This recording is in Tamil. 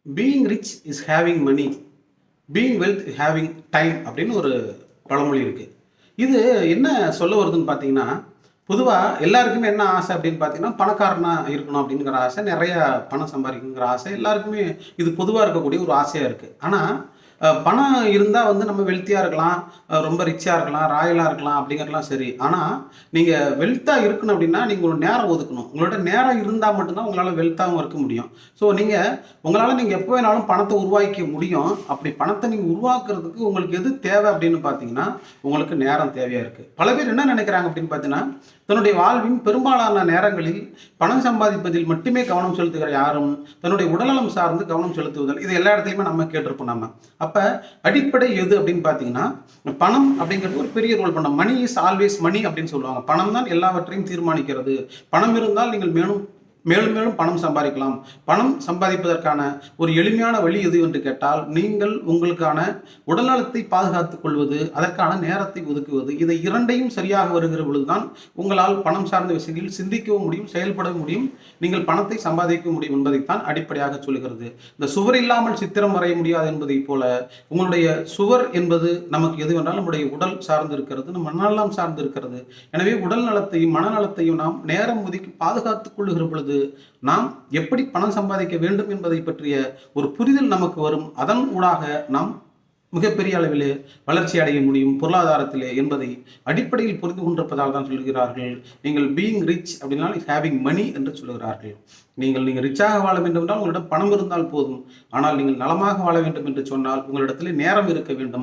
Being rich is having money, being wealth having time அப்படின்னு ஒரு பழமொழி இருக்கு. இது என்ன சொல்ல வருதுன்னு பார்த்தீங்கன்னா, பொதுவாக எல்லாருக்குமே என்ன ஆசை அப்படின்னு பார்த்தீங்கன்னா, பணக்காரனா இருக்கணும் அப்படிங்கிற ஆசை, நிறைய பணம் சம்பாதிக்கணுங்கிற ஆசை எல்லாருக்குமே இது பொதுவாக இருக்கக்கூடிய ஒரு ஆசையாக இருக்கு. ஆனால் பணம் இருந்தால் வந்து நம்ம வெல்த்தியாக இருக்கலாம், ரொம்ப ரிச்சாக இருக்கலாம், ராயலாக இருக்கலாம் அப்படிங்கிறதுலாம் சரி. ஆனால் நீங்கள் வெல்த்தாக இருக்கணும் அப்படின்னா நீங்கள் ஒரு நேரம் ஒதுக்கணும். உங்களோட நேரம் இருந்தால் மட்டும்தான் உங்களால் வெல்த்தாகவும் இருக்க முடியும். ஸோ நீங்கள் எப்போ வேணாலும் பணத்தை உருவாக்க முடியும். அப்படி பணத்தை நீங்கள் உருவாக்குறதுக்கு உங்களுக்கு எது தேவை அப்படின்னு பார்த்தீங்கன்னா, உங்களுக்கு நேரம் தேவையாக இருக்குது. பல பேர் என்ன நினைக்கிறாங்க அப்படின்னு பார்த்தீங்கன்னா, தன்னுடைய வாழ்வின் பெரும்பாலான நேரங்களில் பணம் சம்பாதிப்பதில் மட்டுமே கவனம் செலுத்துகிற யாரும் தன்னுடைய உடல்நலம் சார்ந்து கவனம் செலுத்துவதில் இது எல்லா இடத்துலையுமே நம்ம கேட்டிருப்போம். நம்ம அப்போ அடிப்படை எது அப்படின்னு பார்த்தீங்கன்னா, பணம் அப்படிங்கிறது ஒரு பெரிய ரோல் பண்ண. மணி இஸ் ஆல்வேஸ் மணி அப்படின்னு சொல்லுவாங்க. பணம் தான் எல்லாவற்றையும் தீர்மானிக்கிறது. பணம் இருந்தால் நீங்கள் மேலும் மேலும் மேலும் பணம் சம்பாதிக்கலாம். பணம் சம்பாதிப்பதற்கான ஒரு எளிமையான வழி எது என்று கேட்டால், நீங்கள் உங்களுக்கான உடல்நலத்தை பாதுகாத்துக் கொள்வது, அதற்கான நேரத்தை ஒதுக்குவது, இதை இரண்டையும் சரியாக வருகிற பொழுதுதான் உங்களால் பணம் சார்ந்த விஷயங்களில் சிந்திக்கவும் முடியும், செயல்பட முடியும், நீங்கள் பணத்தை சம்பாதிக்க முடியும் என்பதைத்தான் அடிப்படையாக சொல்கிறது. இந்த சுவர் இல்லாமல் சித்திரம் வரைய முடியாது என்பதை போல, உங்களுடைய சுவர் என்பது நமக்கு எதுவென்றால் நம்முடைய உடல் சார்ந்து இருக்கிறது, நம் மனநலம் சார்ந்து இருக்கிறது. எனவே உடல் நலத்தையும் மனநலத்தையும் நாம் நேரம் ஒதுக்கி பாதுகாத்துக் கொள்ளுகிற பொழுது நாம் எப்படி பணம் சம்பாதிக்க வேண்டும் என்பதை பற்றிய ஒரு புரிதல் நமக்கு வரும். அதன் ஊடாக நாம் மிகப்பெரிய அளவிலே வளர்ச்சி அடைய முடியும் பொருளாதாரத்திலே என்பதை அடிப்படையில் புரிந்து கொண்டிருப்பதால் தான் சொல்கிறார்கள், நீங்கள் பீயிங் ரிச் அப்படின்னா ஹேவிங் மணி என்று சொல்கிறார்கள். நீங்கள் ரிச்சாக வாழ வேண்டும் என்றால் உங்களிடம் பணம் இருந்தால் போதும். ஆனால் நீங்கள் நலமாக வாழ வேண்டும் என்று சொன்னால் உங்களிடத்திலே நேரம் இருக்க வேண்டும்.